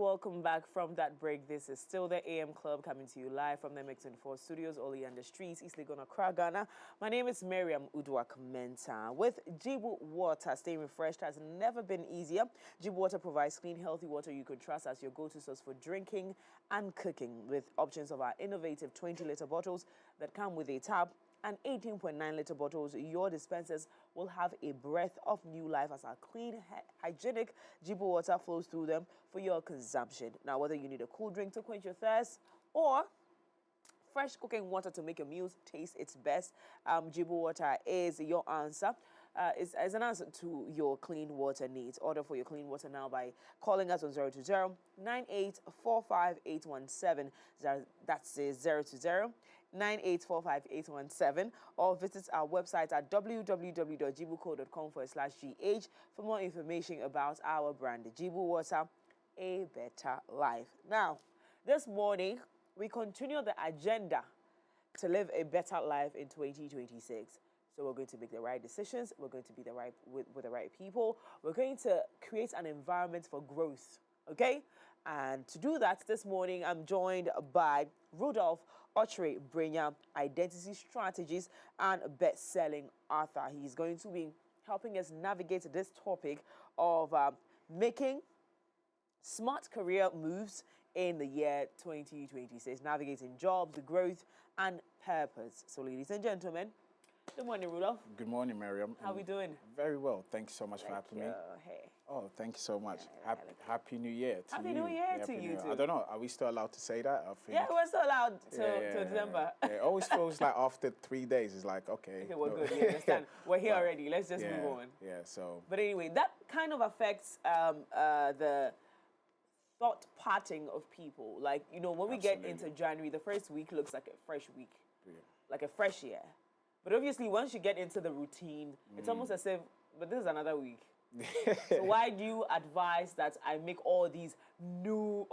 welcome back from that break. This is still the AM Club coming to you live from the Mix24 studios, Oli and the streets, East Legon, Accra, Ghana. My name is Miriam Udwak-Mensah. With Jibu Water, staying refreshed has never been easier. Jibu Water provides clean, healthy water you can trust as your go-to source for drinking and cooking, with options of our innovative 20-liter bottles that come with a tap and 18.9-liter bottles. Your dispensers will have a breath of new life as our clean, hygienic Jibu water flows through them for your consumption. Now, whether you need a cool drink to quench your thirst or fresh cooking water to make your meals taste its best, Jibu water is your answer. Is an answer to your clean water needs. Order for your clean water now by calling us on 020-9845-817. That's 020-9845-817, or visit our website at www.jibuco.com/gh for more information about our brand, Jibu Water, a better life. Now, this morning, we continue the agenda to live a better life in 2026. So we're going to make the right decisions. We're going to be with the right people. We're going to create an environment for growth, okay? And to do that, this morning, I'm joined by Rudolf Okyere Brenyah, identity strategist and best-selling author. He's going to be helping us navigate this topic of making smart career moves in the year 2026, navigating jobs, growth, and purpose. So, ladies and gentlemen, good morning, Rudolf. Good morning, Miriam. How are we doing? Very well. Thanks so much for having me. Hey. Oh, thank you so much. Happy New Year to you. Happy New Year to you too. I don't know. Are we still allowed to say that? I think. Yeah, we're still allowed till December. Yeah, it always feels like after 3 days, it's like, okay. Okay, we're good. We understand. We're here already. Let's just move on. Yeah, so. But anyway, that kind of affects the thought pattern of people. Like, you know, when we get into January, the first week looks like a fresh week, like a fresh year. But obviously, once you get into the routine, it's almost as if, but this is another week. So why do you advise that I make all these new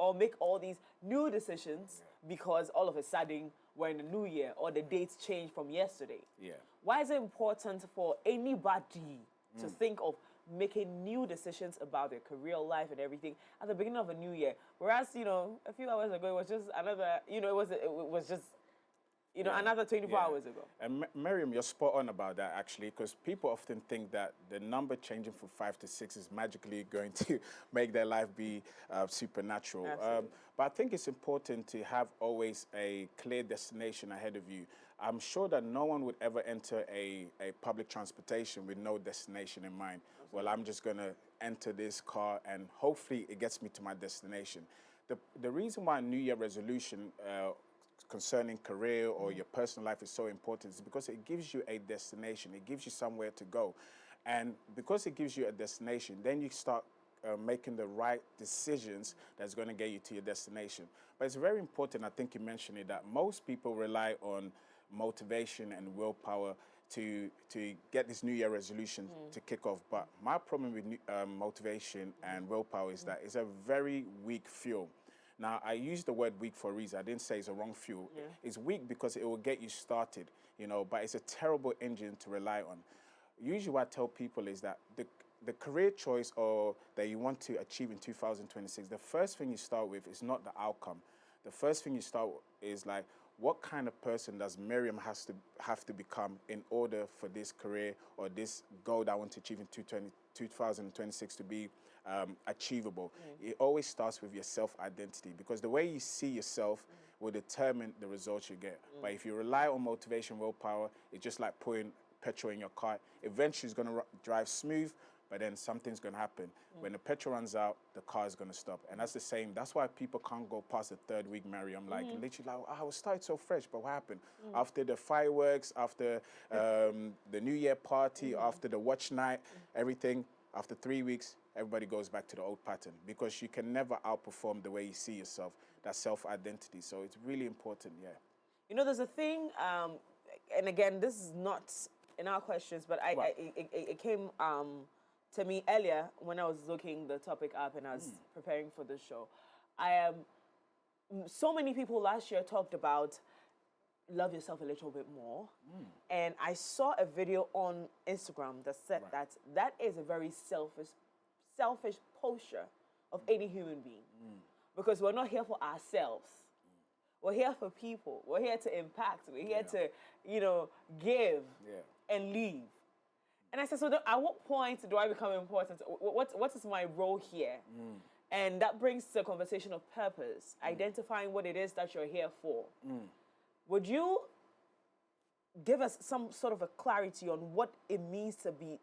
decisions because all of a sudden we're in the new year or the dates change from yesterday? Yeah. Why is it important for anybody to think of making new decisions about their career life and everything at the beginning of a new year? Whereas, you know, a few hours ago, it was just another, you know, it was just, you know, another 24 hours ago. And Miriam, you're spot on about that, actually, because people often think that the number changing from 5 to 6 is magically going to make their life be supernatural. But I think it's important to have always a clear destination ahead of you. I'm sure that no one would ever enter a public transportation with no destination in mind. Absolutely. Well, I'm just going to enter this car and hopefully it gets me to my destination. The reason why New Year resolution concerning career or your personal life is so important is because it gives you a destination. It gives you somewhere to go. And because it gives you a destination, then you start making the right decisions that's going to get you to your destination. But it's very important, I think you mentioned it, that most people rely on motivation and willpower to get this New Year resolution to kick off. But my problem with motivation and willpower is that it's a very weak fuel. Now, I use the word weak for a reason. I didn't say it's a wrong fuel. Yeah. It's weak because it will get you started, you know, but it's a terrible engine to rely on. Usually what I tell people is that the career choice or that you want to achieve in 2026, the first thing you start with is not the outcome. The first thing you start with is like, what kind of person does Miriam have to become in order for this career or this goal that I want to achieve in 2026 to be achievable? It always starts with your self-identity, because the way you see yourself will determine the results you get. But if you rely on motivation, willpower, it's just like putting petrol in your car. Eventually it's going to drive smooth, but then something's going to happen. When the petrol runs out, the car is going to stop. And that's the same. That's why people can't go past the third week, Miriam. Like, literally, like, I was started so fresh, but what happened? After the fireworks, after the New Year party, after the watch night, everything, after 3 weeks, everybody goes back to the old pattern, because you can never outperform the way you see yourself, that self-identity. So it's really important, You know, there's a thing, and again, this is not in our questions, but it came to me earlier when I was looking the topic up and I was preparing for this show. So many people last year talked about love yourself a little bit more. And I saw a video on Instagram that said that is a very selfish posture of any human being. because we're not here for ourselves. We're here for people. We're here to impact. We're here to, give and leave. And I said, so at what point do I become important? What is my role here? And that brings to a conversation of purpose, identifying what it is that you're here for. Would you give us some sort of a clarity on what it means to be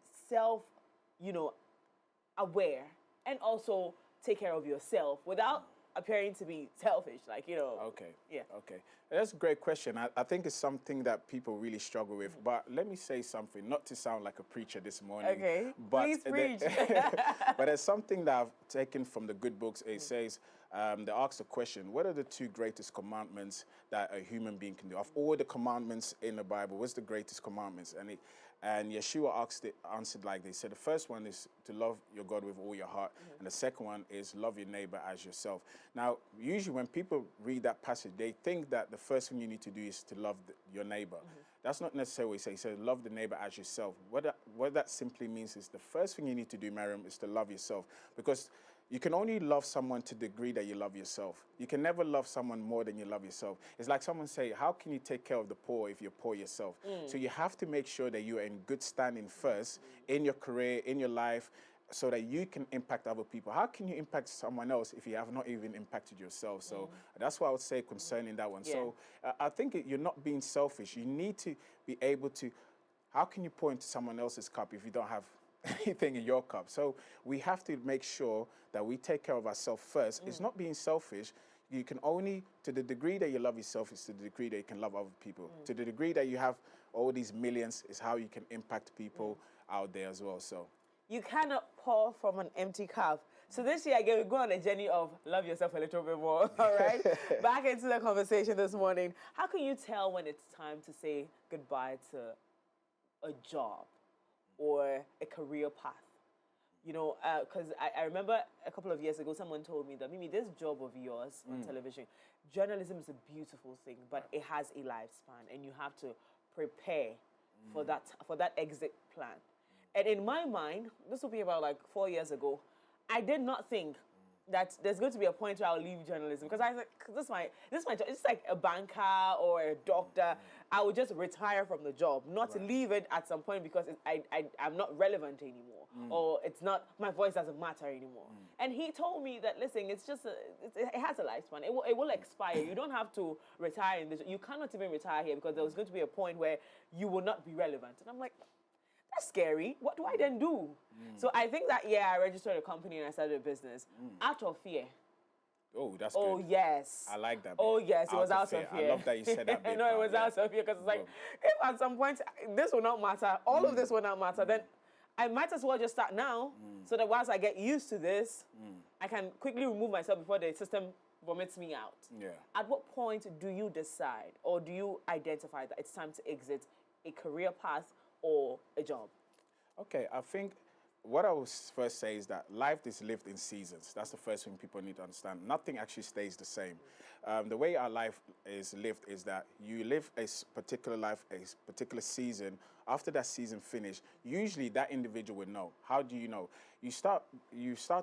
aware and also take care of yourself without appearing to be selfish, Okay. Yeah. Okay. That's a great question. I think it's something that people really struggle with. But let me say something, not to sound like a preacher this morning. Okay. But Please preach. but there's something that I've taken from the good books. It says, they ask the question, what are the two greatest commandments that a human being can do? Of all the commandments in the Bible, what's the greatest commandments? And Yeshua answered like this. He said, the first one is to love your God with all your heart. And the second one is love your neighbor as yourself. Now, usually when people read that passage, they think that the first thing you need to do is to love your neighbor. That's not necessarily what he says. He says, love the neighbor as yourself. What that simply means is the first thing you need to do, Miriam, is to love yourself. Because you can only love someone to the degree that you love yourself. You can never love someone more than you love yourself. It's like someone say, how can you take care of the poor if you're poor yourself? So you have to make sure that you are in good standing first in your career, in your life, so that you can impact other people. How can you impact someone else if you have not even impacted yourself? So that's what I would say concerning that one. Yeah. So I think you're not being selfish. You need to be able to, how can you pour into someone else's cup if you don't have anything in your cup? So we have to make sure that we take care of ourselves first. It's not being selfish. You can only, to the degree that you love yourself, is to the degree that you can love other people. To the degree that you have all these millions is how you can impact people out there as well. So you cannot pour from an empty cup. So this year, again, we go on a journey of love yourself a little bit more, all right? Back into the conversation this morning. How can you tell when it's time to say goodbye to a job or a career path? Because I remember a couple of years ago, someone told me that, Mimi, this job of yours on television, journalism is a beautiful thing, but it has a lifespan, and you have to prepare for that exit plan. And in my mind, this will be about like 4 years ago, I did not think that there's going to be a point where I'll leave journalism, because I was like, this is my job. It's like a banker or a doctor. I would just retire from the job, not leave it at some point because I'm not relevant anymore, or it's not, my voice doesn't matter anymore. And he told me that, listen, it's just it has a lifespan. It will expire. You don't have to retire in this. You cannot even retire here, because there's going to be a point where you will not be relevant. And I'm like, that's scary. What do I then do? So I think that, I registered a company and I started a business out of fear. Oh, that's Oh, good. yes. I like that bit. Oh, yes, it was out of fear. I love that you said that bit. No, it was out of fear, because it's like, if at some point this will not matter, all of this will not matter, then I might as well just start now, so that once I get used to this, I can quickly remove myself before the system vomits me out. Yeah. At what point do you decide, or do you identify that it's time to exit a career path or a job? Okay, I think what I would first say is that life is lived in seasons. That's the first thing people need to understand. Nothing actually stays the same. The way our life is lived is that you live a particular life, a particular season. After that season finished, usually that individual will know. How do you know? You start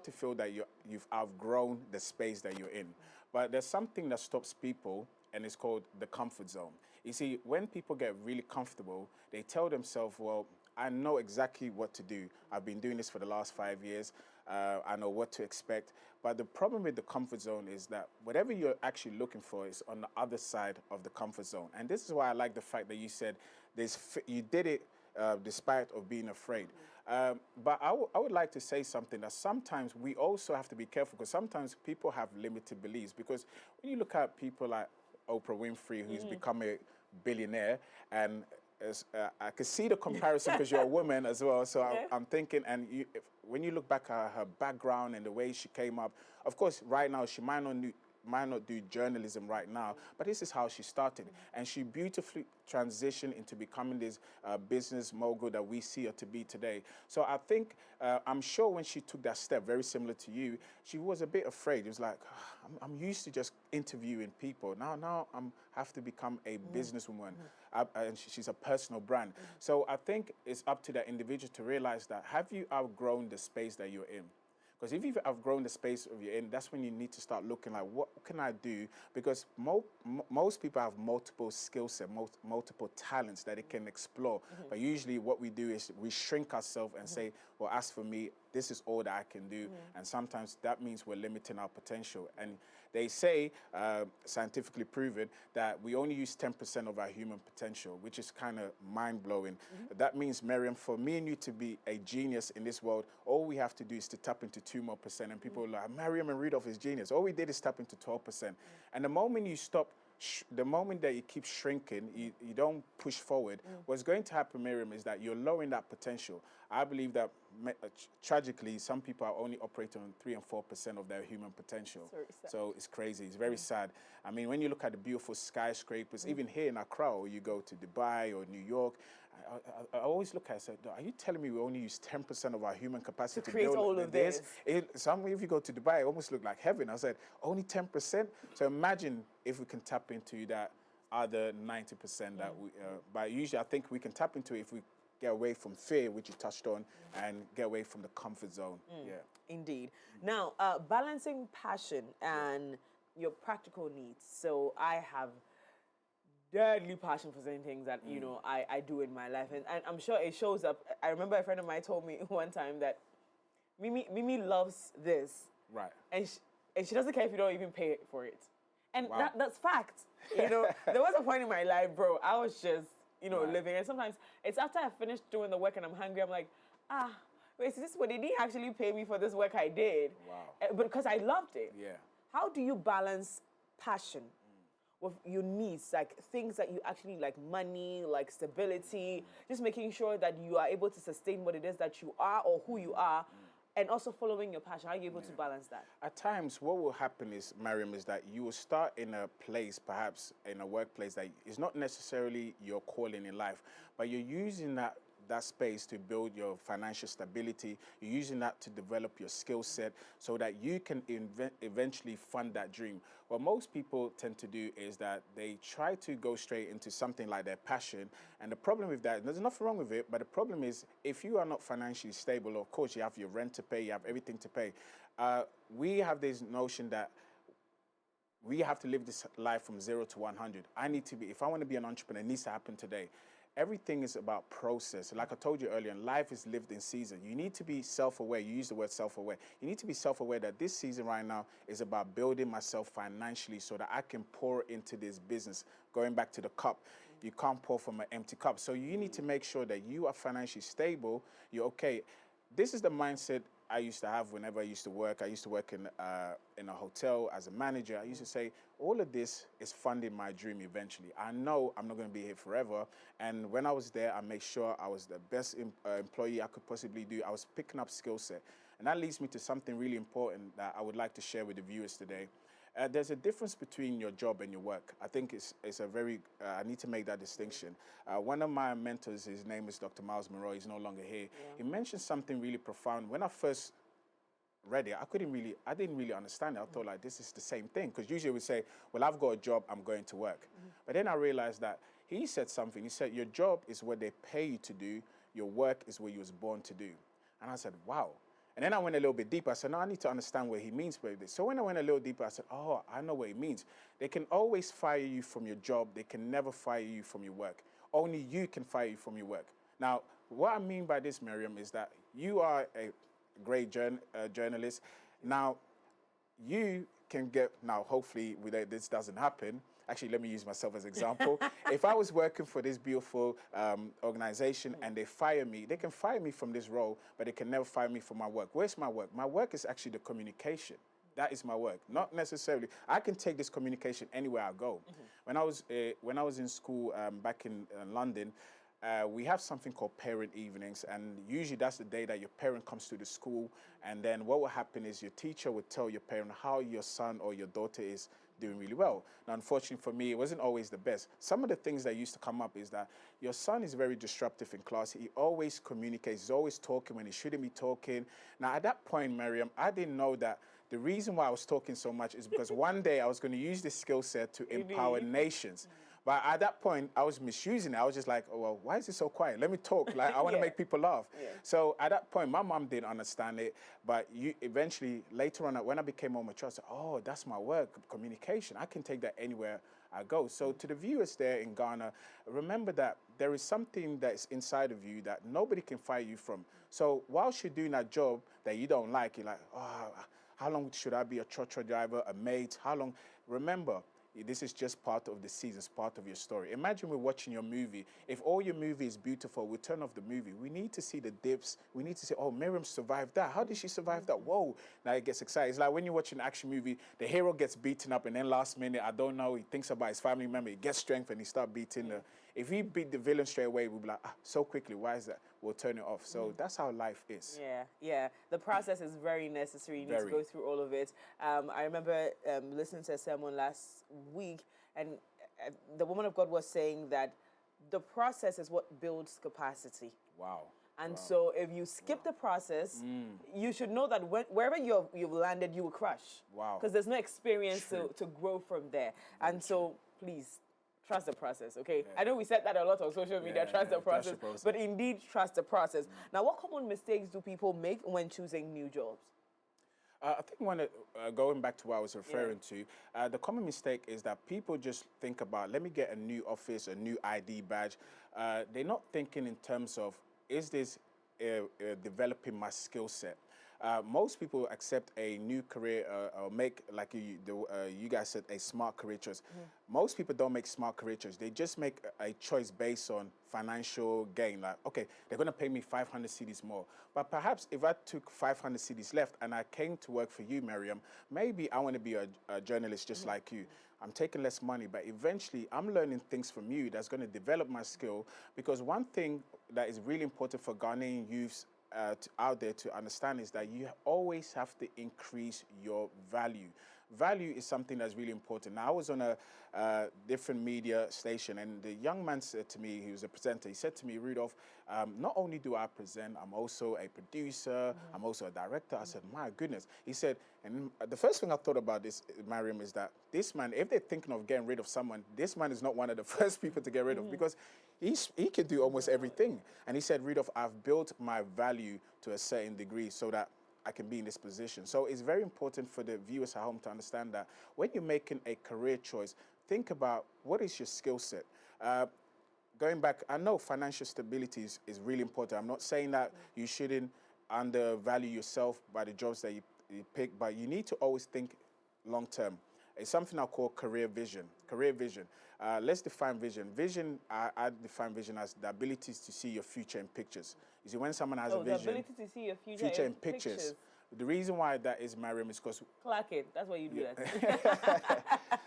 to feel that you've outgrown the space that you're in. But there's something that stops people, and it's called the comfort zone. You see, when people get really comfortable, they tell themselves, well, I know exactly what to do. I've been doing this for the last 5 years. I know what to expect. But the problem with the comfort zone is that whatever you're actually looking for is on the other side of the comfort zone. And this is why I like the fact that you said you did it despite of being afraid. But I would like to say something, that sometimes we also have to be careful, because sometimes people have limited beliefs. Because when you look at people like Oprah Winfrey, who's become a billionaire, and I can see the comparison because you're a woman as well. So I'm thinking, and when you look back at her background and the way she came up, of course, right now she might not do journalism right now, but this is how she started. And she beautifully transitioned into becoming this business mogul that we see her to be today. So I think, I'm sure when she took that step, very similar to you, she was a bit afraid. It was like, I'm used to just interviewing people. Now I have to become a businesswoman. And she's a personal brand. So I think it's up to that individual to realize that, have you outgrown the space that you're in? Because if you've outgrown the space of you're in, that's when you need to start looking like, what can I do? Because most people have multiple skill sets, multiple talents that they can explore. But usually what we do is we shrink ourselves and say, well, as for me, this is all that I can do. And sometimes that means we're limiting our potential. And they say, scientifically proven, that we only use 10% of our human potential, which is kind of mind-blowing. That means, Miriam, for me and you to be a genius in this world, all we have to do is to tap into 2 more percent. And people are like, Miriam and Rudolf is genius. All we did is tap into 12%. And the moment you stop, the moment that you keep shrinking, you don't push forward, what's going to happen, Miriam, is that you're lowering that potential. I believe that tragically, some people are only operating on 3 and 4% of their human potential. So it's crazy. It's very sad. I mean, when you look at the beautiful skyscrapers, even here in Accra, or you go to Dubai or New York, I always look at it and say, are you telling me we only use 10% of our human capacity to create build all of this? Some, if you go to Dubai, it almost look like heaven. I said, only 10%? So imagine if we can tap into that other 90% that we, but usually I think we can tap into it if we get away from fear, which you touched on, and get away from the comfort zone. Yeah. Indeed. Now, balancing passion and your practical needs. So I have deadly passion for certain things that, you know, I do in my life. And I'm sure it shows up. I remember a friend of mine told me one time that Mimi loves this. Right. And she doesn't care if you don't even pay for it. And Wow. that's fact. You know, there was a point in my life, bro, I was just, you know, living. And sometimes it's after I finished doing the work and I'm hungry, I'm like, wait, is this what they didn't actually pay me for this work I did? Wow. But because I loved it. Yeah. How do you balance passion with your needs, like things that you actually like, money, like stability, just making sure that you are able to sustain what it is that you are or who you are, and also following your passion? How are you able to balance that? At times, what will happen is, Mariam, is that you will start in a place, perhaps in a workplace that is not necessarily your calling in life, but you're using that space to build your financial stability. You're using that to develop your skill set so that you can eventually fund that dream. What most people tend to do is that they try to go straight into something like their passion. And the problem with that, there's nothing wrong with it, but the problem is if you are not financially stable, of course, you have your rent to pay, you have everything to pay. We have this notion that we have to live this life from 0 to 100. If I want to be an entrepreneur, it needs to happen today. Everything is about process. Like I told you earlier, life is lived in season. You need to be self-aware. You use the word self-aware. You need to be self-aware that this season right now is about building myself financially so that I can pour into this business. Going back to the cup, you can't pour from an empty cup. So you need to make sure that you are financially stable. You're okay. This is the mindset I used to have whenever I used to work. I used to work in a hotel as a manager. I used to say, all of this is funding my dream eventually. I know I'm not going to be here forever. And when I was there, I made sure I was the best employee I could possibly do. I was picking up skill set. And that leads me to something really important that I would like to share with the viewers today. There's a difference between your job and your work. I think it's a very, I need to make that distinction. One of my mentors, his name is Dr. Miles Monroe, he's no longer here. Yeah. He mentioned something really profound. When I first read it, I didn't really understand it. I thought like, this is the same thing. Because usually we say, well, I've got a job, I'm going to work. But then I realized that he said something. He said, your job is what they pay you to do. Your work is what you was born to do. And I said, wow. And then I went a little bit deeper. I said, no, I need to understand what he means by this. So when I went a little deeper, I said, oh, I know what he means. They can always fire you from your job. They can never fire you from your work. Only you can fire you from your work. Now, what I mean by this, Miriam, is that you are a great journalist. Now, you can hopefully this doesn't happen. Actually, let me use myself as an example. If I was working for this beautiful organization and they fire me, they can fire me from this role, but they can never fire me from my work. Where's my work? My work is actually the communication. That is my work. Not necessarily. I can take this communication anywhere I go. When I was in school back in London, we have something called parent evenings, and usually that's the day that your parent comes to the school, and then what will happen is your teacher would tell your parent how your son or your daughter is doing really well. Now, unfortunately for me, it wasn't always the best. Some of the things that used to come up is that your son is very disruptive in class. He always communicates. He's always talking when he shouldn't be talking. Now, at that point, Miriam, I didn't know that the reason why I was talking so much is because one day I was going to use this skill set to empower nations. But at that point, I was misusing it. I was just like, oh, well, why is it so quiet? Let me talk. Like, I want to Yeah. make people laugh. Yeah. So at that point, my mom didn't understand it. But eventually, later on, when I became more mature, I said, oh, that's my work, communication. I can take that anywhere I go. So to the viewers there in Ghana, remember that there is something that's inside of you that nobody can fight you from. So whilst you're doing that job that you don't like, you're like, oh, how long should I be a trotro driver, a mate? How long? Remember, this is just part of the season, it's part of your story. Imagine we're watching your movie. If all your movie is beautiful, we turn off the movie. We need to see the dips. We need to say, oh, Miriam survived that. How did she survive that? Whoa. Now it gets excited. It's like when you watch an action movie, the hero gets beaten up and then last minute, I don't know, he thinks about his family member, he gets strength and he starts beating the... If he beat the villain straight away, we'll be like, so quickly, why is that? We'll turn it off. So that's how life is. Yeah, yeah. The process is very necessary. You need to go through all of it. I remember listening to a sermon last week, and the woman of God was saying that the process is what builds capacity. Wow. And so if you skip the process, you should know that wherever you've landed, you will crush. Wow. Because there's no experience to grow from there. And so, please, trust the process, okay? Yeah. I know we said that a lot on social media, trust the process, but indeed trust the process. Now, what common mistakes do people make when choosing new jobs? I think going back to what I was referring to, the common mistake is that people just think about, let me get a new office, a new ID badge. They're not thinking in terms of, is this developing my skill set? Most people accept a new career or make, like you guys said, a smart career choice. Most people don't make smart career choice. They just make a choice based on financial gain. Like, okay, they're going to pay me 500 cedis more. But perhaps if I took 500 cedis left and I came to work for you, Miriam, maybe I want to be a journalist just like you. I'm taking less money, but eventually I'm learning things from you that's going to develop my skill. Because one thing that is really important for Ghanaian youths out there to understand is that you always have to increase your value. Value is something that's really important. Now, I was on a different media station, and the young man said to me, he was a presenter, he said to me, Rudolf, not only do I present, I'm also a producer, I'm also a director. I said, my goodness. He said, and the first thing I thought about this, Mariam, is that this man, if they're thinking of getting rid of someone, this man is not one of the first people to get rid of, because he can do almost everything. And he said, Rudolf, I've built my value to a certain degree so that I can be in this position. So it's very important for the viewers at home to understand that when you're making a career choice, think about what is your skill set. Going back, I know financial stability is really important. I'm not saying that you shouldn't undervalue yourself by the jobs that you pick, but you need to always think long term. It's something I call career vision. Career vision. Let's define vision. Vision, I define vision as the ability to see your future in pictures. You see, when someone has a vision, the ability to see your future in pictures. The reason why that is, Mariam, is because... Clack it. That's why you do that.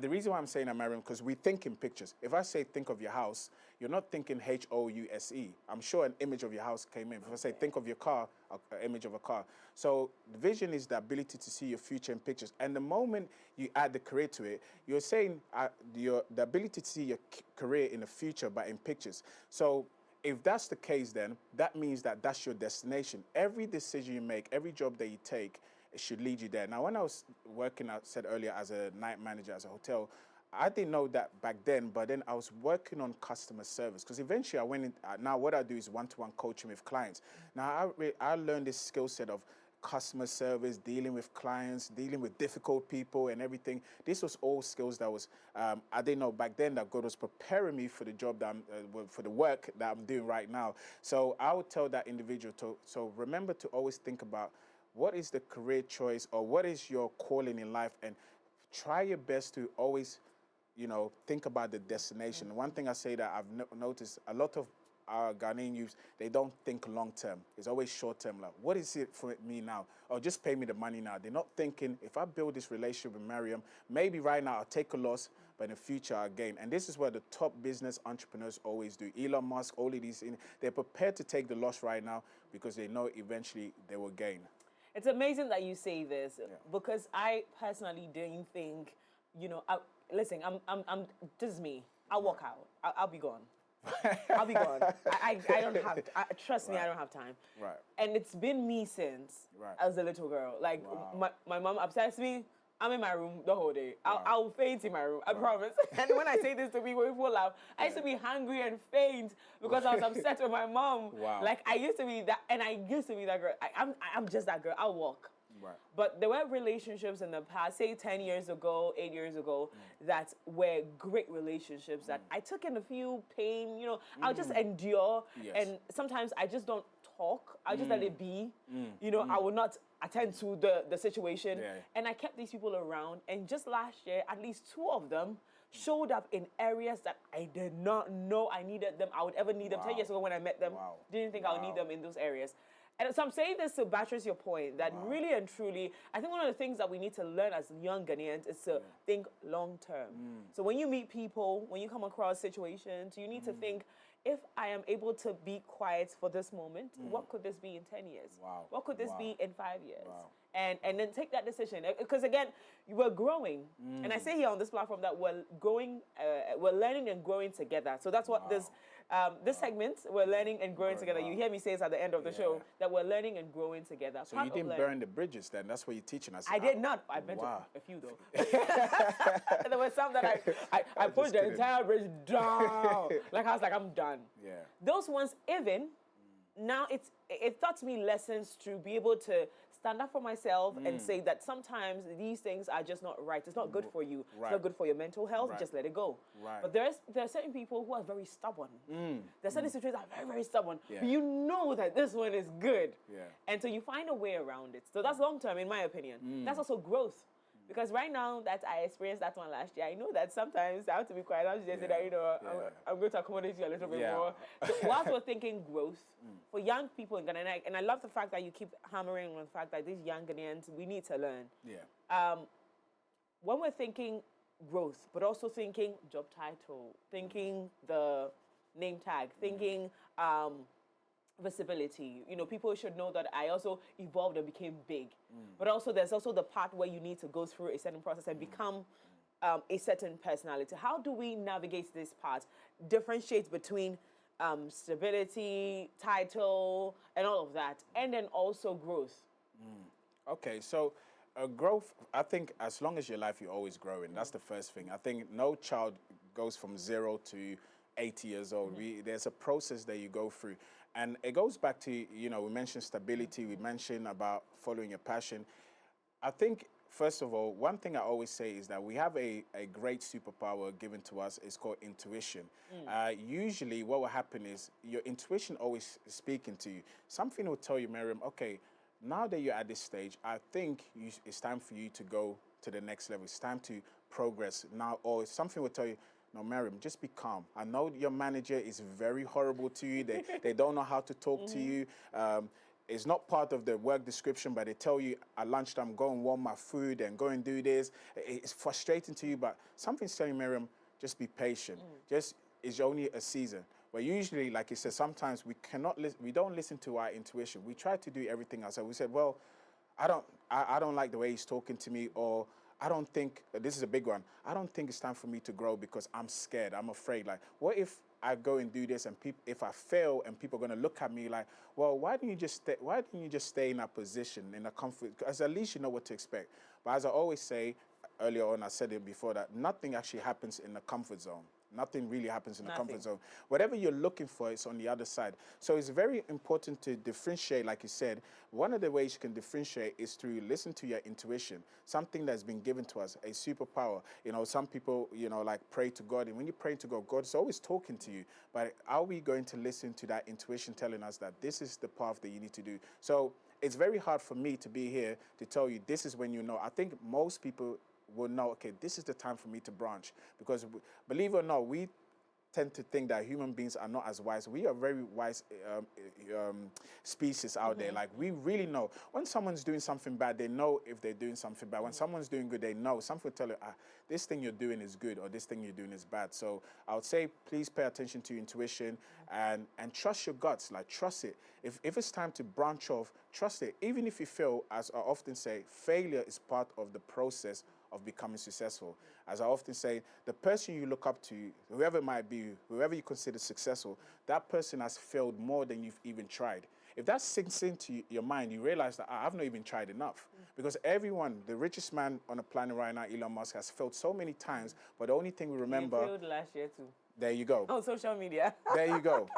The reason why I'm saying that, Mariam, because we think in pictures. If I say think of your house, you're not thinking House. I'm sure an image of your house came in. If I say think of your car, an image of a car. So the vision is the ability to see your future in pictures. And the moment you add the career to it, you're saying the ability to see your career in the future, but in pictures. So if that's the case, then that means that that's your destination. Every decision you make, every job that you take, it should lead you there. Now, when I was working, I said earlier, as a night manager, as a hotel, I didn't know that back then, but then I was working on customer service because eventually I went in. Now, what I do is one-to-one coaching with clients. Now, I learned this skill set of customer service, dealing with clients, dealing with difficult people and everything. This was all skills that was, I didn't know back then that God was preparing me for the job that for the work that I'm doing right now. So I would tell that individual so remember to always think about what is the career choice or what is your calling in life, and try your best to always, think about the destination. One thing I say that I've noticed, a lot of our Ghanaian youths, they don't think long term. It's always short term. Like, what is it for me now? Or just pay me the money now. They're not thinking, if I build this relationship with Mariam, maybe right now I'll take a loss, but in the future I'll gain. And this is what the top business entrepreneurs always do. Elon Musk, all of these, they're prepared to take the loss right now because they know eventually they will gain. It's amazing that you say this because I personally don't think, listen, I'm this is me. I'll walk out. I'll be gone. I'll be gone. I don't have, trust me, I don't have time. Right. And it's been me since as a little girl. Like, my mom upsets me, I'm in my room the whole day. Wow. I'll faint in my room, I promise. And when I say this to people, people laugh. I used to be hungry and faint because I was upset with my mom. Wow. Like, I used to be that, and I used to be that girl. I'm just that girl. I'll walk. Right. But there were relationships in the past, say 10 years ago, 8 years ago, that were great relationships that I took in a few pain, you know, I'll just endure. Yes. And sometimes I just don't talk. I just let it be. You know, I will not attend to the situation. Yeah. And I kept these people around. And just last year, at least 2 of them showed up in areas that I did not know I needed them. I would ever need them. 10 years ago when I met them, didn't think I would need them in those areas. And so I'm saying this to buttress your point that really and truly, I think one of the things that we need to learn as young Ghanaians is to think long term. So when you meet people, when you come across situations, you need to think, if I am able to be quiet for this moment, what could this be in 10 years? Wow. What could this be in 5 years? Wow. And then take that decision. Because again, we're growing. And I say here on this platform that we're growing, we're learning and growing together. So that's what this segment, we're learning and growing together. You hear me say this at the end of the show, that we're learning and growing together. So you didn't burn the bridges then? That's what you're teaching us? I did not. I meant a few though. There were some that I pushed the entire bridge down. Like I was like, I'm done. Yeah. Those ones even, now it taught me lessons to be able to stand up for myself and say that sometimes these things are just not right. It's not good for you. It's not good for your mental health. Just let it go. Right. But there are certain people who are very stubborn. There are certain situations that are very, very stubborn. Yeah. But you know that this one is good. Yeah. And so you find a way around it. So that's long term, in my opinion. That's also growth. Because right now that I experienced that one last year, I know that sometimes I have to be quiet. I have to just say that, you know, I'm going to accommodate you a little bit more. So whilst we're thinking growth, for young people in Ghana, and I love the fact that you keep hammering on the fact that these young Ghanaians, we need to learn. Yeah. When we're thinking growth, but also thinking job title, thinking the name tag, thinking visibility. You know, people should know that I also evolved and became big. But also there's also the part where you need to go through a certain process and become a certain personality. How do we navigate this part? Differentiate between stability, title, and all of that, and then also growth. Okay, so growth, I think as long as your life, you're always growing. That's the first thing. I think no child goes from 0 to 80 years old. There's a process that you go through. And it goes back to, you know, we mentioned stability, we mentioned about following your passion. I think, first of all, one thing I always say is that we have a great superpower given to us. It's called intuition. Usually what will happen is your intuition always is speaking to you. Something will tell you, Miriam, okay, now that you're at this stage, I think it's time for you to go to the next level. It's time to progress now. Or something will tell you, no, Miriam, just be calm. I know your manager is very horrible to you. They don't know how to talk to you. It's not part of the work description, but they tell you at lunchtime, go and warm my food and go and do this. It's frustrating to you, but something's telling Miriam, just be patient. It's only a season. But usually, like you said, sometimes we don't listen to our intuition. We try to do everything ourselves. We said, well, I don't like the way he's talking to me, or I don't think, this is a big one, I don't think it's time for me to grow because I'm scared, I'm afraid. Like, what if I go and do this and if I fail and people are going to look at me like, well, why didn't you just stay in that position, in a comfort, because at least you know what to expect. But as I always say, earlier on, I said it before, that nothing actually happens in the comfort zone. Nothing really happens in the comfort zone. Whatever you're looking for is on the other side. So it's very important to differentiate, like you said. One of the ways you can differentiate is to listen to your intuition, something that's been given to us, a superpower. You know, some people, you know, like pray to God. And when you pray to God, God's always talking to you. But are we going to listen to that intuition telling us that this is the path that you need to do? So it's very hard for me to be here to tell you this is when you know. I think most people will know, okay, this is the time for me to branch. Because believe it or not, we tend to think that human beings are not as wise. We are very wise species out there. Like, we really know. When someone's doing something bad, they know if they're doing something bad. When someone's doing good, they know. Something will tell you, this thing you're doing is good, or this thing you're doing is bad. So I would say, please pay attention to your intuition and trust your guts. Like, trust it. If it's time to branch off, trust it. Even if you fail, as I often say, failure is part of the process of becoming successful. As I often say, the person you look up to, whoever it might be, whoever you consider successful, that person has failed more than you've even tried. If that sinks into your mind, you realize that I've not even tried enough. Because everyone, the richest man on the planet right now, Elon Musk, has failed so many times, but the only thing we remember... He failed last year too. There you go. On social media. There you go.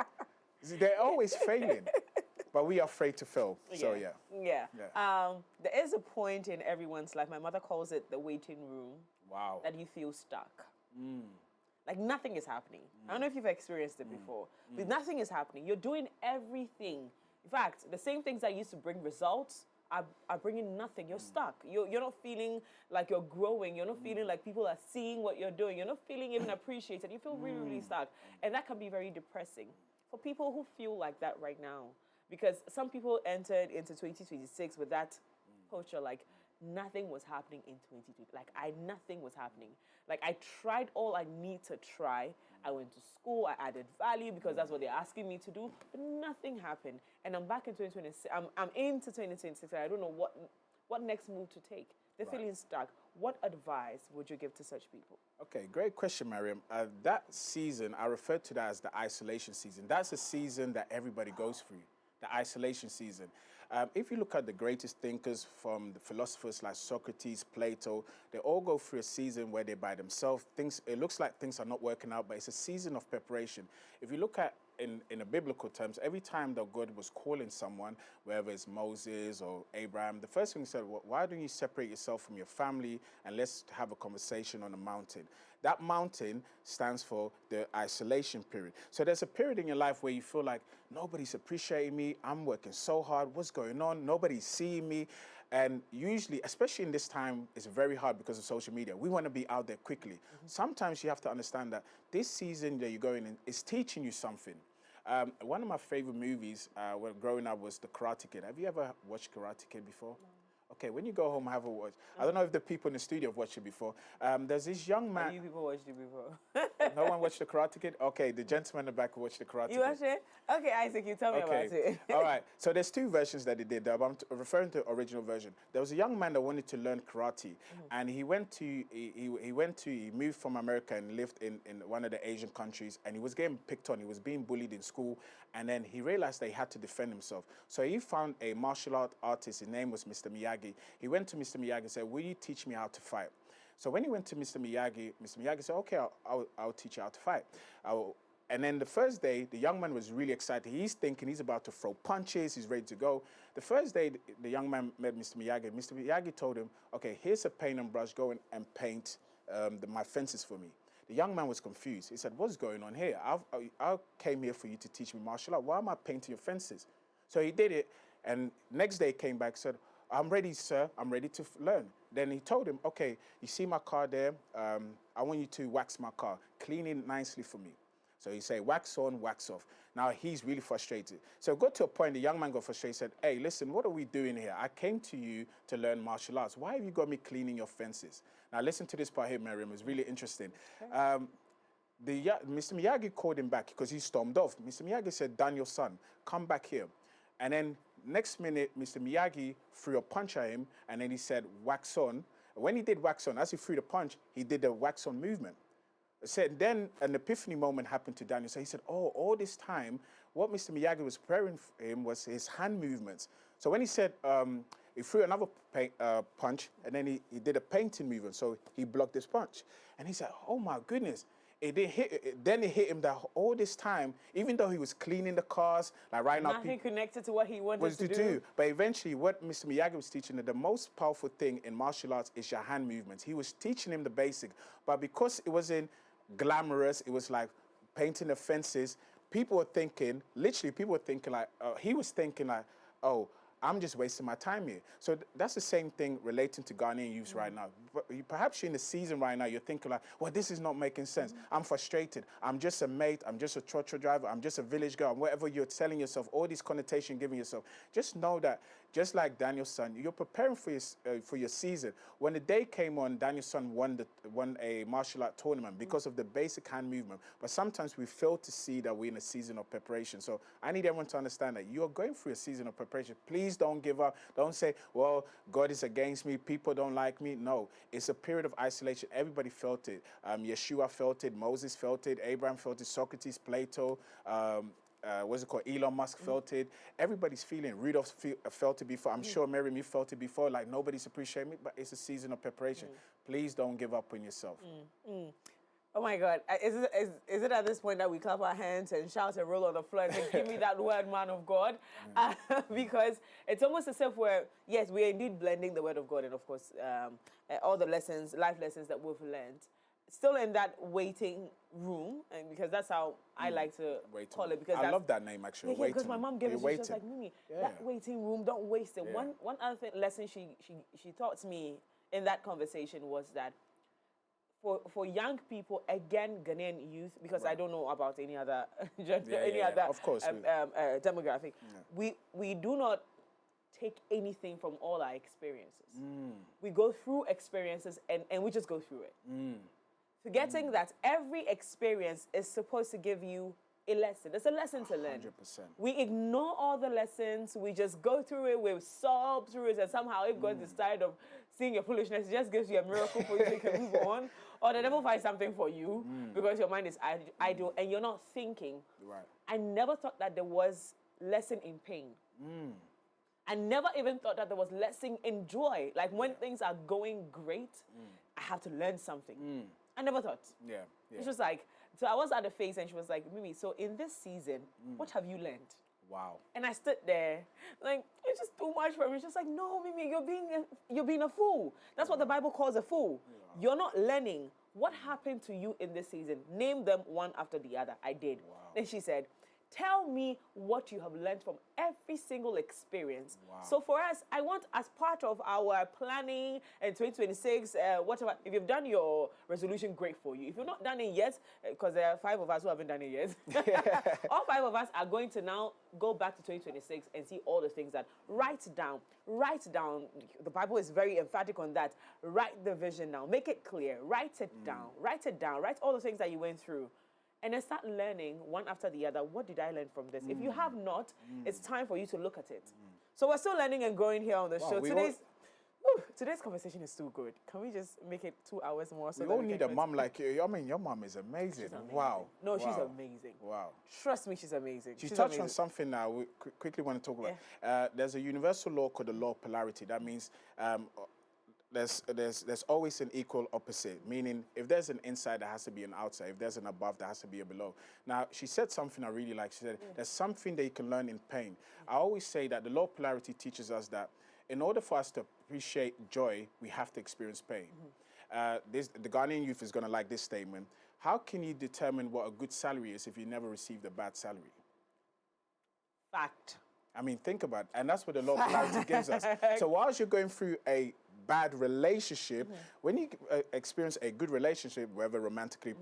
They're always failing, but we are afraid to fail. So, Yeah. There is a point in everyone's life, my mother calls it the waiting room. Wow. That you feel stuck. Like nothing is happening. I don't know if you've experienced it before, but nothing is happening. You're doing everything. In fact, the same things that used to bring results are bringing nothing. You're stuck. You're not feeling like you're growing. You're not feeling like people are seeing what you're doing. You're not feeling even appreciated. You feel really, really stuck. And that can be very depressing for people who feel like that right now. Because some people entered into 2026 with that posture, like nothing was happening in 2020. Like nothing was happening. Like I tried all I need to try. I went to school, I added value because that's what they're asking me to do, but nothing happened. And I'm back in 2026. I'm into 2026 and I don't know what next move to take. They're feeling stuck. What advice would you give to such people? Okay, great question, Mariam. That season, I refer to that as the isolation season. That's a season that everybody goes through, the isolation season. If you look at the greatest thinkers from the philosophers like Socrates, Plato, they all go through a season where they're by themselves. It looks like things are not working out, but it's a season of preparation. If you look at in a biblical terms, every time that God was calling someone, whether it's Moses or Abraham, the first thing he said, well, why don't you separate yourself from your family and let's have a conversation on a mountain? That mountain stands for the isolation period. So there's a period in your life where you feel like nobody's appreciating me. I'm working so hard. What's going on? Nobody's seeing me. And usually, especially in this time, it's very hard because of social media. We want to be out there quickly. Sometimes you have to understand that this season that you're going in is teaching you something. One of my favorite movies when growing up was The Karate Kid. Have you ever watched Karate Kid before? No. Okay, when you go home, have a watch. I don't know if the people in the studio have watched it before. There's this young man. You people watched it before. No one watched The Karate Kid? Okay, the gentleman in the back watched The Karate Kid. You watched it? Okay, Isaac, you tell me about it. All right, so there's two versions that they did, but I'm referring to the original version. There was a young man that wanted to learn karate, and he moved from America and lived in one of the Asian countries, and he was getting picked on. He was being bullied in school, and then he realized that he had to defend himself. So he found a martial artist. His name was Mr. Miyagi. He went to Mr. Miyagi and said, will you teach me how to fight? So when he went to Mr. Miyagi said, okay, I'll teach you how to fight. And then the first day, the young man was really excited. He's thinking he's about to throw punches. He's ready to go. The first day, the young man met Mr. Miyagi. Mr. Miyagi told him, okay, here's a paint and brush. Go and paint my fences for me. The young man was confused. He said, what's going on here? I came here for you to teach me martial art. Why am I painting your fences? So he did it. And next day came back, said, I'm ready, sir. I'm ready to learn. Then he told him, okay, you see my car there? I want you to wax my car. Clean it nicely for me. So he said, wax on, wax off. Now he's really frustrated. So it got to a point, the young man got frustrated, said, hey, listen, what are we doing here? I came to you to learn martial arts. Why have you got me cleaning your fences? Now listen to this part here, Miriam. It's really interesting. Okay. Mr. Miyagi called him back because he stormed off. Mr. Miyagi said, Daniel, son, come back here. And then next minute, Mr. Miyagi threw a punch at him, and then he said, wax on. When he did wax on, as he threw the punch, he did the wax on movement. Said then an epiphany moment happened to Daniel. So he said, oh, all this time, what Mr. Miyagi was preparing for him was his hand movements. So when he said, he threw another punch, and then he did a painting movement. So he blocked this punch. And he said, oh my goodness. Then it hit him that all this time, even though he was cleaning the cars, like right now, nothing connected to what he wanted to do. But eventually, what Mr. Miyagi was teaching him, the most powerful thing in martial arts is your hand movements. He was teaching him the basic, but because it wasn't glamorous, it was like painting the fences. People were thinking like, he was thinking like, oh, I'm just wasting my time here. So that's the same thing relating to Ghanaian youths right now. But perhaps you're in the season right now, you're thinking like, well, this is not making sense. I'm frustrated. I'm just a mate. I'm just a trotro driver. I'm just a village girl. Whatever you're telling yourself, all these connotations giving yourself, just know that, just like Daniel's son, you're preparing for your season. When the day came on, Daniel's son won a martial art tournament because of the basic hand movement. But sometimes we fail to see that we're in a season of preparation. So I need everyone to understand that you're going through a season of preparation. Please don't give up. Don't say, well, God is against me. People don't like me. No, it's a period of isolation. Everybody felt it. Yeshua felt it. Moses felt it. Abraham felt it. Socrates, Plato, what's it called? Elon Musk felt it. Everybody's feeling. Rudolph felt it before. I'm sure Miriam, you felt it before. Like nobody's appreciating me, but it's a season of preparation. Please don't give up on yourself. Oh my God. Is it at this point that we clap our hands and shout and roll on the floor and say, give me that word, man of God? Because it's almost as if yes, we're indeed blending the word of God and, of course, all the lessons, life lessons that we've learned, still in that waiting room, and because that's how I like to call it. Because I love that name, actually. Yeah, because my mom gave it to me. She was like, Mimi, Yeah. that waiting room, don't waste it. Yeah. One other lesson she taught me in that conversation was that for young people, again, Ghanaian youth, because I don't know about any other gender, other of course, demographic, we do not take anything from all our experiences. We go through experiences and we just go through it. Forgetting that every experience is supposed to give you a lesson. There's a lesson to learn. 100%. We ignore all the lessons. We just go through it. We sob through it. And somehow if God is tired of seeing your foolishness, it just gives you a miracle for you to move on. Or the devil finds something for you because your mind is idle and you're not thinking. Right. I never thought that there was lesson in pain. I never even thought that there was lesson in joy. Like when things are going great, I have to learn something. I never thought. Yeah. It's just like, so I was at the face and she was like, Mimi, so in this season, what have you learned? Wow. And I stood there, like, it's just too much for me. She's like, no, Mimi, you're being a fool. That's what the Bible calls a fool. Yeah. You're not learning. What happened to you in this season? Name them one after the other. I did. Wow. Then she said, tell me what you have learned from every single experience. Wow. So for us, I want, as part of our planning in 2026, whatever, if you've done your resolution, great for you. If you've not done it yet, because there are 5 of us who haven't done it yet, all 5 of us are going to now go back to 2026 and see all the things that, write down. The Bible is very emphatic on that. Write the vision now. Make it clear. Write it down. Write all the things that you went through. And then start learning one after the other. What did I learn from this? If you have not, it's time for you to look at it. So we're still learning and growing here on the show. Today's conversation is too good. Can we just make it 2 hours more? So we all need a mom like you. I mean, your mom is amazing. Wow. No, she's amazing. Wow. Trust me, she's amazing. She touched on something now we quickly want to talk about. There's a universal law called the law of polarity. That means there's always an equal opposite, meaning if there's an inside, there has to be an outside. If there's an above, there has to be a below. Now, she said something I really like. She said, there's something that you can learn in pain. I always say that the law of polarity teaches us that in order for us to appreciate joy, we have to experience pain. The Ghanaian youth is going to like this statement. How can you determine what a good salary is if you never received a bad salary? Fact. I mean, think about it. And that's what the law of polarity gives us. So whilst you're going through a bad relationship, when you experience a good relationship, whether romantically,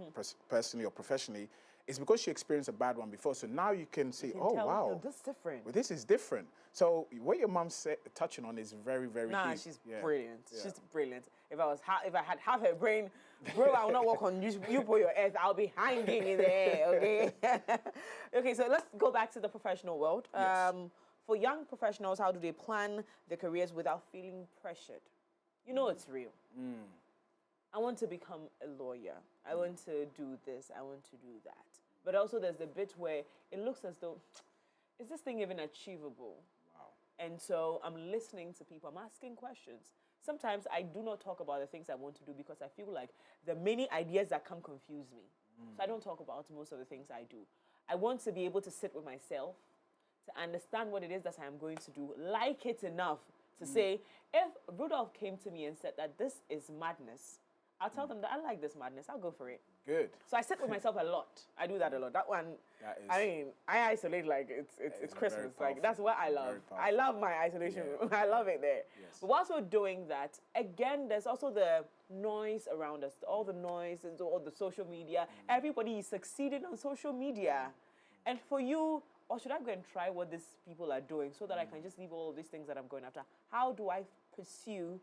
personally, or professionally, it's because you experienced a bad one before. So now you can see, oh, wow. This is different. Well, this is different. So what your mom's touching on is very, very deep. She's brilliant. Yeah. She's brilliant. If I had half her brain, bro, I will not work on you for your earth. I'll be hanging in the air, okay? Okay, so let's go back to the professional world. Yes. For young professionals, how do they plan their careers without feeling pressured? You know it's real. I want to become a lawyer. I want to do this. I want to do that. But also there's the bit where it looks as though, is this thing even achievable? Wow. And so I'm listening to people. I'm asking questions. Sometimes I do not talk about the things I want to do because I feel like the many ideas that come confuse me. So I don't talk about most of the things I do. I want to be able to sit with myself, to understand what it is that I'm going to do, like it enough to say, if Rudolph came to me and said that this is madness, I'll tell them that I like this madness. I'll go for it. Good. So I sit with myself a lot. I do that a lot. That one, I mean, I isolate like it's Christmas. Like that's what I love. I love my isolation room. I love it there. Yes. But whilst we're doing that, again, there's also the noise around us. All the noise and all the social media. Everybody is succeeding on social media. And for you, or should I go and try what these people are doing so that I can just leave all of these things that I'm going after? How do I pursue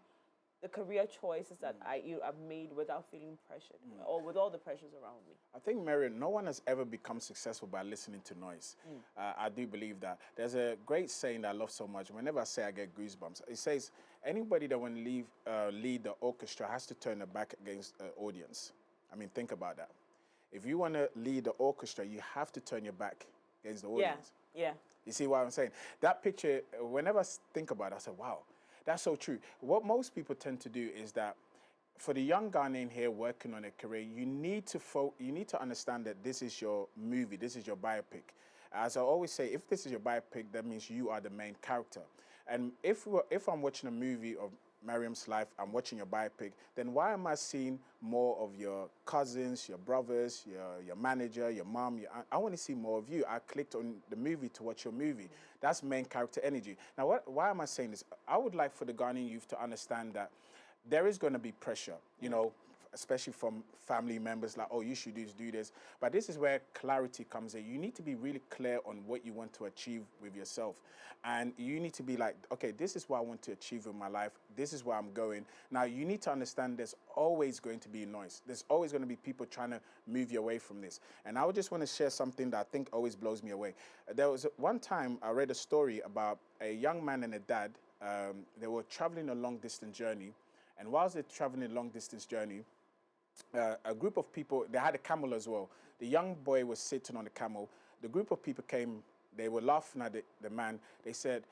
the career choices that I've made without feeling pressured or with all the pressures around me? I think, Marion, no one has ever become successful by listening to noise. I do believe that. There's a great saying that I love so much. Whenever I say I get goosebumps. It says, anybody that want to lead the orchestra has to turn their back against the audience. I mean, think about that. If you want to lead the orchestra, you have to turn your back against the audience. Yeah. You see what I'm saying? That picture, whenever I think about it, I say, wow, that's so true. What most people tend to do is that for the young Ghanaian here working on a career, you need to understand that this is your movie, this is your biopic. As I always say, if this is your biopic, that means you are the main character. And if I'm watching a movie of Mariam's life, I'm watching your biopic, then why am I seeing more of your cousins, your brothers, your manager, your mom, your aunt? I want to see more of you. I clicked on the movie to watch your movie. That's main character energy. Now, why am I saying this? I would like for the Ghanaian youth to understand that there is going to be pressure, you know, especially from family members like, oh, you should do this. But this is where clarity comes in. You need to be really clear on what you want to achieve with yourself. And you need to be like, okay, this is what I want to achieve in my life. This is where I'm going. Now, you need to understand there's always going to be noise. There's always going to be people trying to move you away from this. And I would just want to share something that I think always blows me away. There was one time I read a story about a young man and a dad. They were traveling a long distance journey. And whilst they're traveling a long distance journey, a group of people, they had a camel as well. The young boy was sitting on the camel. The group of people came, they were laughing at the man. They said,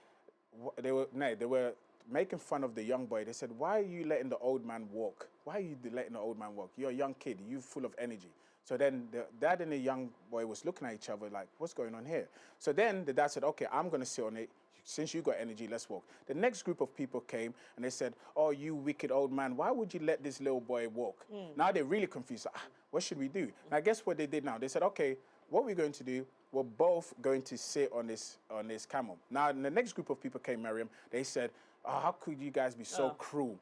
they were making fun of the young boy. They said, why are you letting the old man walk? Why are you letting the old man walk? You're a young kid, you're full of energy. So then the dad and the young boy was looking at each other like, what's going on here? So then the dad said, okay, I'm gonna sit on it. Since you got energy, let's walk. The next group of people came and they said, oh, you wicked old man, why would you let this little boy walk? Now they're really confused. What should we do? Now guess what they did now? They said, okay, what we're going to do, we're both going to sit on this camel. Now the next group of people came, Miriam, they said, oh, how could you guys be so cruel?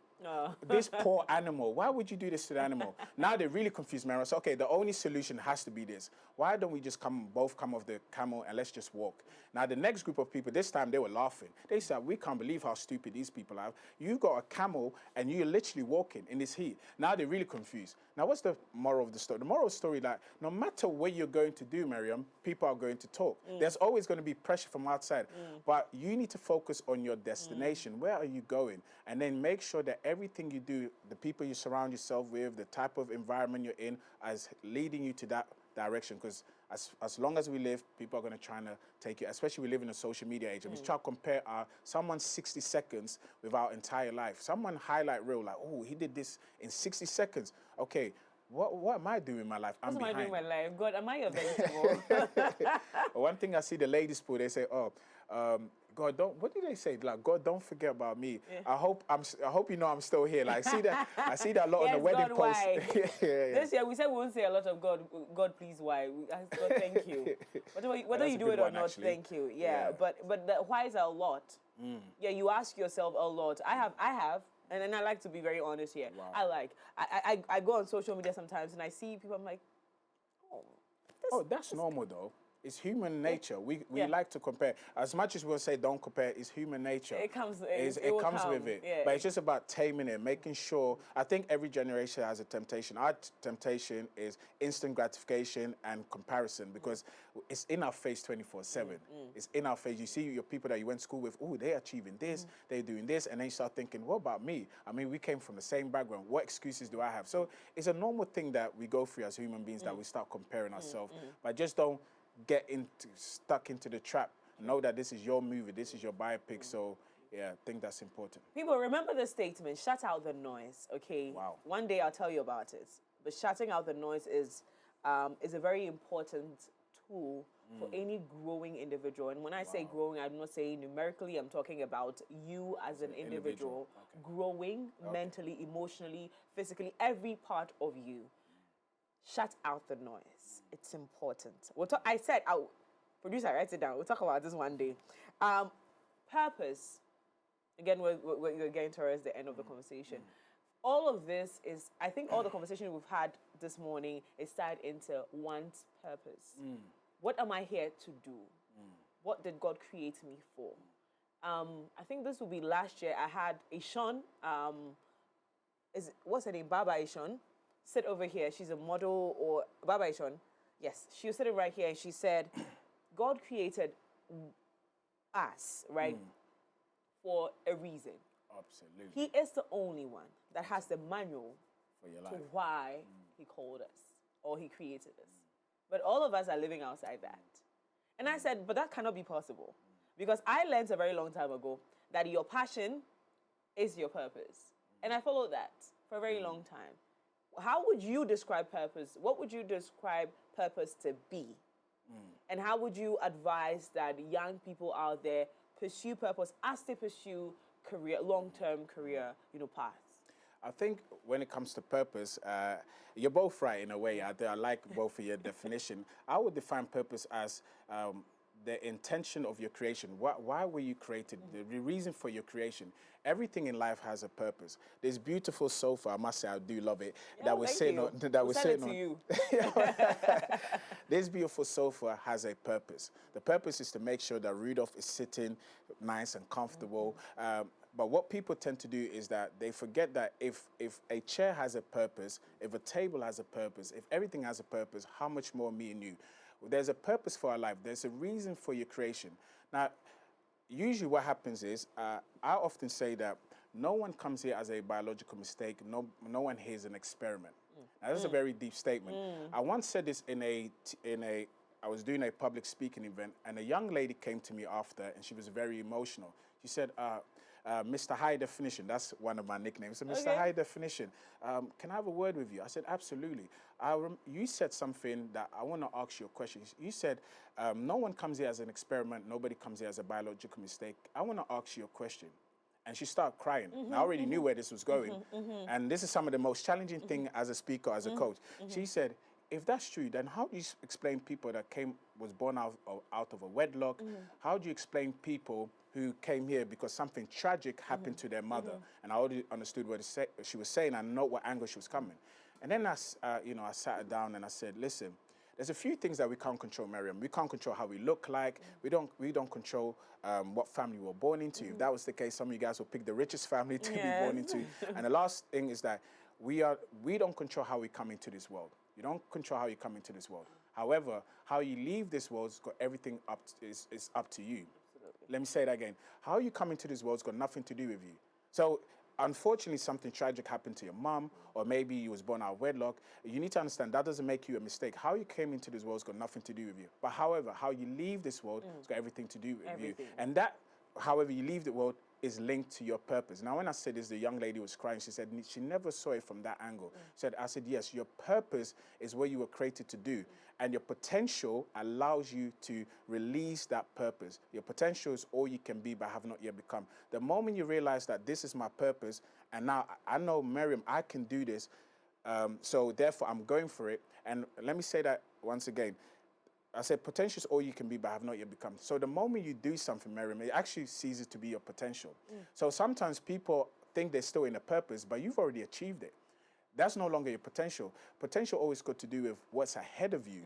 This poor animal, why would you do this to the animal? Now they're really confused, Mary. So, okay, the only solution has to be this. Why don't we just both come off the camel and let's just walk? Now the next group of people, this time they were laughing. They said, we can't believe how stupid these people are. You got a camel and you're literally walking in this heat. Now they're really confused. Now what's the moral of the story? The moral of the story, like, no matter what you're going to do, Miriam, people are going to talk. There's always going to be pressure from outside. But you need to focus on your destination. Where are you going? And then make sure that everything you do, the people you surround yourself with, the type of environment you're in, is leading you to that direction. Because as long as we live, people are going to try to take it, especially we live in a social media age. And we try to compare someone's 60 seconds with our entire life. Someone highlight reel, like, oh, he did this in 60 seconds. Okay, what am I doing in my life? What am I doing in my life? God, am I a vegetable? One thing I see the ladies put, they say, oh, God, what did they say? Like, God, don't forget about me. Yeah. I hope you know I'm still here. Like, I see that a lot on the wedding God, post. Why? This year we said we won't say a lot of God. God, please, why? We ask God, thank you. Whether you do it or not, actually. Thank you. Yeah. But the whys are a lot. Yeah, you ask yourself a lot. I have. And then I like to be very honest here. Wow. I go on social media sometimes and I see people, I'm like, that's normal though. It's human nature. We like to compare. As much as we'll say don't compare, it's human nature. It comes with it. Yeah. But it's just about taming it, making sure. I think every generation has a temptation. Our temptation is instant gratification and comparison because it's in our face 24/7. It's in our face. You see your people that you went to school with, oh, they're achieving this, they're doing this, and then you start thinking, what about me? I mean, we came from the same background. What excuses do I have? So it's a normal thing that we go through as human beings that we start comparing ourselves. But just don't get stuck into the trap. Know that this is your movie, this is your biopic. So yeah, I think that's important. People, remember the statement, shut out the noise, okay? Wow. One day I'll tell you about it. But shutting out the noise is a very important tool for any growing individual. And when I say growing, I'm not saying numerically, I'm talking about you as an individual. Okay. Growing mentally, emotionally, physically, every part of you. Shut out the noise. It's important. I said, producer, write it down. We'll talk about this one day. Purpose. Again, we're getting towards the end of the conversation. All of this is, I think all the conversation we've had this morning is tied into one's purpose. What am I here to do? What did God create me for? I think this will be last year. I had Ishon, what's her name? Baba Ishon. Sit over here. She's a model, or Baba Ishon. Yes, she was sitting right here and she said, God created us, right, for a reason. Absolutely. He is the only one that has the manual for your life to why he called us or he created us. But all of us are living outside that. And I said, but that cannot be possible. Because I learned a very long time ago that your passion is your purpose. And I followed that for a very long time. How would you describe purpose? What would you describe purpose to be? And how would you advise that young people out there pursue purpose as they pursue career, long-term career, paths? I think when it comes to purpose, you're both right in a way. I like both of your definition. I would define purpose as the intention of your creation. Why were you created? The reason for your creation. Everything in life has a purpose. This beautiful sofa, I must say, I do love it. Yeah, that was sitting on. That was sitting on. You. This beautiful sofa has a purpose. The purpose is to make sure that Rudolf is sitting nice and comfortable. But what people tend to do is that they forget that if a chair has a purpose, if a table has a purpose, if everything has a purpose, how much more me and you? There's a purpose for our life. There's a reason for your creation. Now, usually what happens is, I often say that no one comes here as a biological mistake. No one here is an experiment. Now, that's a very deep statement. I once said this I was doing a public speaking event, and a young lady came to me after, and she was very emotional. She said, Mr. High Definition, that's one of my nicknames. So, Mr. High Definition, can I have a word with you? I said, absolutely. You said something that I want to ask you a question. You said, no one comes here as an experiment. Nobody comes here as a biological mistake. I want to ask you a question. And she started crying. And I already knew where this was going. And this is some of the most challenging thing as a speaker, as a coach. She said, if that's true, then how do you explain people that was born out of a wedlock? How do you explain people who came here because something tragic happened to their mother? And I already understood what she was saying. I know what angle she was coming. And then I sat her down and I said, listen, there's a few things that we can't control, Miriam. We can't control how we look like. We don't control what family we were born into. If that was the case, some of you guys will pick the richest family to be born into. And the last thing is that we don't control how we come into this world. You don't control how you come into this world. However, how you leave this world has got everything is up to you. Absolutely. Let me say that again. How you come into this world has got nothing to do with you. So, unfortunately, something tragic happened to your mom, or maybe you was born out of wedlock. You need to understand that doesn't make you a mistake. How you came into this world has got nothing to do with you. But however, how you leave this world has got everything to do with you. And that, however you leave the world, is linked to your purpose. Now, when I said this, the young lady was crying. She said she never saw it from that angle. I said, yes, your purpose is what you were created to do. And your potential allows you to release that purpose. Your potential is all you can be but have not yet become. The moment you realize that this is my purpose, and now I know, Miriam, I can do this, so therefore I'm going for it. And let me say that once again. I said potential is all you can be but have not yet become. So the moment you do something, Miriam, it actually ceases to be your potential. So sometimes people think they're still in a purpose, but you've already achieved it. That's no longer your potential. Potential always got to do with what's ahead of you.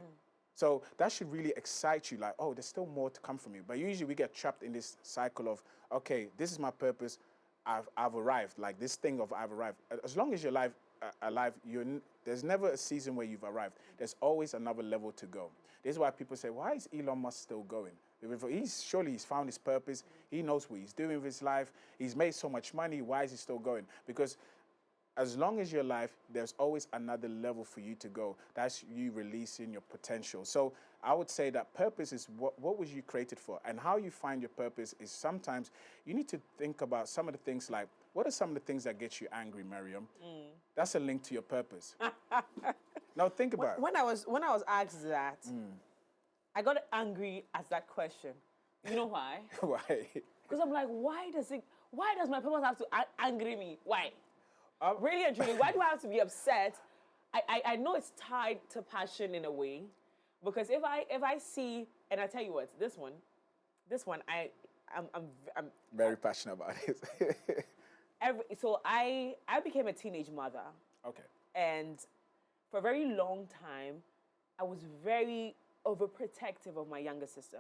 So that should really excite you, like, oh, there's still more to come from you. But usually we get trapped in this cycle of, okay, this is my purpose, I've arrived, like this thing of I've arrived. As long as you're alive, there's never a season where you've arrived. There's always another level to go. This is why people say, why is Elon Musk still going? Surely he's found his purpose. He knows what he's doing with his life. He's made so much money. Why is he still going? Because as long as you're alive, there's always another level for you to go. That's you releasing your potential. So I would say that purpose is what was you created for? And how you find your purpose is sometimes you need to think about some of the things like, what are some of the things that get you angry, Miriam? That's a link to your purpose. Now think about it. When I was asked that, I got angry at that question. You know why? Why? Because I'm like, why does my purpose have to angry me? Why? Really and truly, why do I have to be upset? I know it's tied to passion in a way, because if I see, and I tell you what, this one, I'm very passionate about it. So I became a teenage mother. Okay. And for a very long time, I was very overprotective of my younger sister.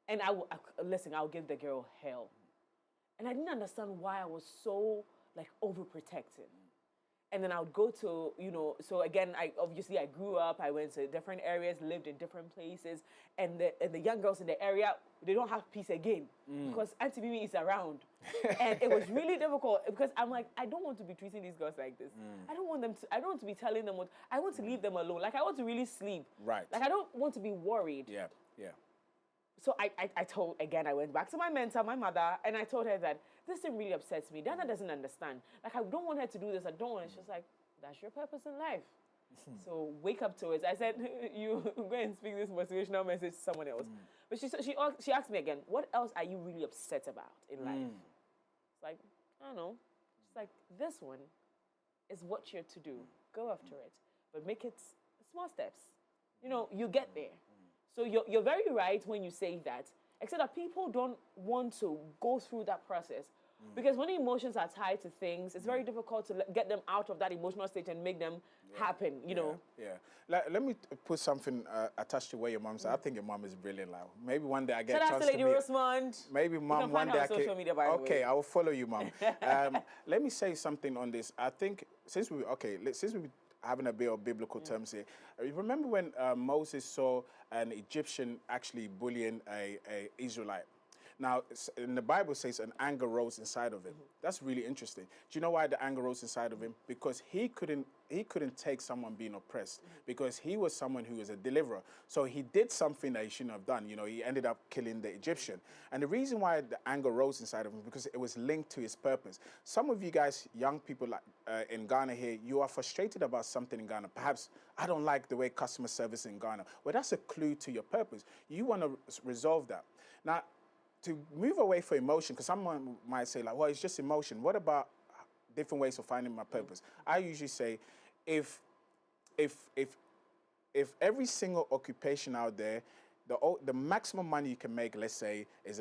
And I'll give the girl hell. And I didn't understand why I was so overprotective. And then I would go to, so again, I grew up, I went to different areas, lived in different places, and the young girls in the area, they don't have peace again because Auntie Mimi is around. And it was really difficult because I'm like, I don't want to be treating these girls like this. I don't want to be telling them I want to leave them alone. Like, I want to really sleep. Right. Like, I don't want to be worried. Yeah. So I told, again, I went back to my mentor, my mother, and I told her that this thing really upsets me. Dana doesn't understand. Like, I don't want her to do this. I don't want it. She's like, that's your purpose in life. So wake up to it. I said, you go and speak this motivational message to someone else. But she asked me again, what else are you really upset about in life? It's like, I don't know. She's like, this one is what you're to do. Go after it. But make it small steps. You know, you get there. So you're very right when you say that, except that people don't want to go through that process. Because when emotions are tied to things, it's very difficult to get them out of that emotional state and make them happen, you know. Let me put something attached to where your mom said. I think your mom is brilliant. Like, maybe one day I get Shout a out chance to Lady meet. Rosamond. Maybe mom one day I social can. media, by the Okay, way. I will follow you, mom. Let me say something on this. I think since we having a bit of biblical terms here. You remember when Moses saw an Egyptian actually bullying a Israelite? Now, in the Bible says an anger rose inside of him. That's really interesting. Do you know why the anger rose inside of him? Because he couldn't take someone being oppressed, because he was someone who was a deliverer. So he did something that he shouldn't have done. You know, he ended up killing the Egyptian. And the reason why the anger rose inside of him, because it was linked to his purpose. Some of you guys, young people like in Ghana here, you are frustrated about something in Ghana. Perhaps, I don't like the way customer service in Ghana. Well, that's a clue to your purpose. You want to resolve that. Now, to move away from emotion, because someone might say, like, well, it's just emotion. What about different ways of finding my purpose? I usually say, if every single occupation out there, the maximum money you can make, let's say, is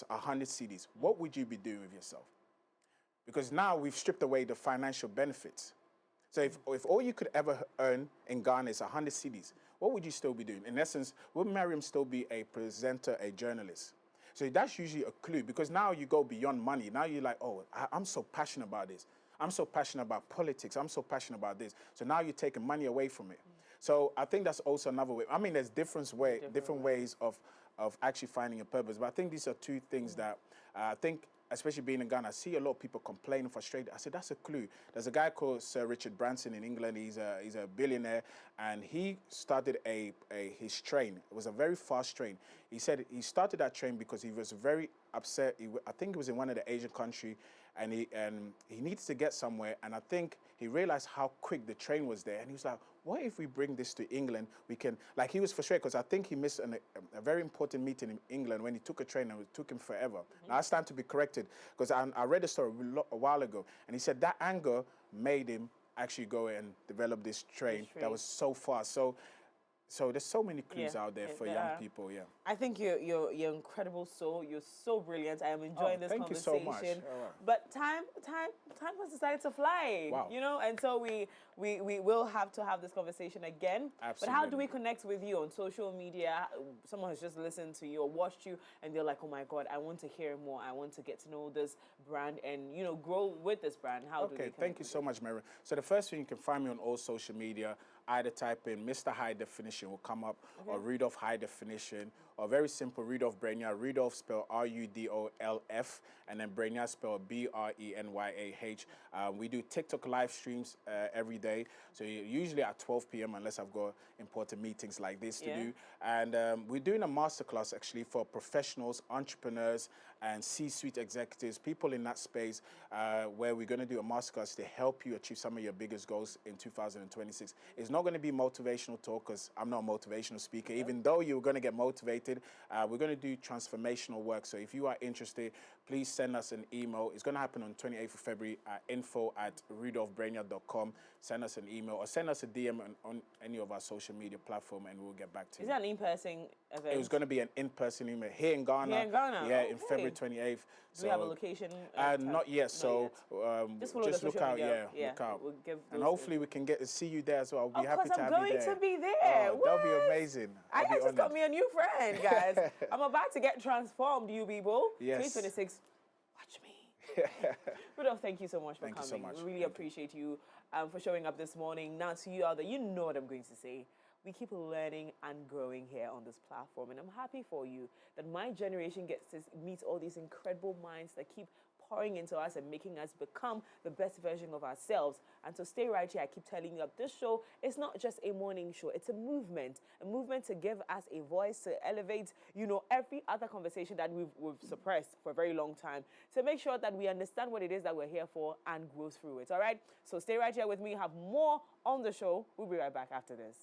100 CDs, what would you be doing with yourself? Because now we've stripped away the financial benefits. So if all you could ever earn in Ghana is 100 CDs, what would you still be doing? In essence, would Mariam still be a presenter, a journalist? So that's usually a clue, because now you go beyond money. Now you're like, oh, I'm so passionate about this. I'm so passionate about politics. I'm so passionate about this. So now you're taking money away from it. So I think that's also another way. I mean, there's different ways of actually finding a purpose. But I think these are two things that I think, especially being in Ghana, I see a lot of people complaining, frustrated. I said, that's a clue. There's a guy called Sir Richard Branson in England. He's a billionaire, and he started his train. It was a very fast train. He said he started that train because he was very upset. I think it was in one of the Asian countries, and he needs to get somewhere. And I think he realized how quick the train was there, and he was like, what if we bring this to England? We can, like, he was frustrated because I think he missed a very important meeting in England when he took a train, and it took him forever. Now it's time to be corrected, because I read a story a while ago, and he said that anger made him actually go and develop this train that was so fast. So there's so many clues out there for young people. Yeah, I think you're incredible soul. You're so brilliant. I am enjoying this thank conversation. You so much. Right. But time has decided to fly. Wow. You know, and so we will have to have this conversation again. Absolutely. But how do we connect with you on social media? Someone has just listened to you or watched you, and they're like, oh my God, I want to hear more. I want to get to know this brand and, you know, grow with this brand. How do we connect? Thank you so much, Mary. So the first thing, you can find me on all social media. Either type in Mr. High Definition will come up, or Rudolf High Definition, or very simple, Rudolf Brenyah. Rudolf spelled RUDOLF, and then Brenyah spelled BRENYAH. We do TikTok live streams every day, so usually at 12 p.m. unless I've got important meetings like this to do. And we're doing a masterclass actually for professionals, entrepreneurs, and C-suite executives, people in that space, where we're going to do a masterclass to help you achieve some of your biggest goals in 2026. It's not going to be motivational talk, because I'm not a motivational speaker, even though you're going to get motivated. We're going to do transformational work. So if you are interested, please send us an email. It's going to happen on 28th of February at info@rudolfbrenyah.com. Send us an email or send us a DM on any of our social media platform, and we'll get back to you. Is that an in-person event? It was going to be an in-person event here in Ghana. Here in Ghana? Yeah, in February 28th. Do we have a location? Not yet. So just look out. Look out. We'll and hopefully we can see you there as well. I'll be happy to have you there. I'm going to be there. Oh, that'll be amazing. I just got me a new friend, guys. I'm about to get transformed, you people. Yes. 2026. Watch me. Rudolf, thank you so much for coming. Thank you so much. We really appreciate you for showing up this morning. Now to you out there, you know what I'm going to say. We keep learning and growing here on this platform, and I'm happy for you that my generation gets to meet all these incredible minds that keep pouring into us and making us become the best version of ourselves. And so stay right here. I keep telling you that this show is not just a morning show. It's a movement to give us a voice, to elevate, every other conversation that we've suppressed for a very long time, to make sure that we understand what it is that we're here for and grow through it. All right? So stay right here with me. Have more on the show. We'll be right back after this.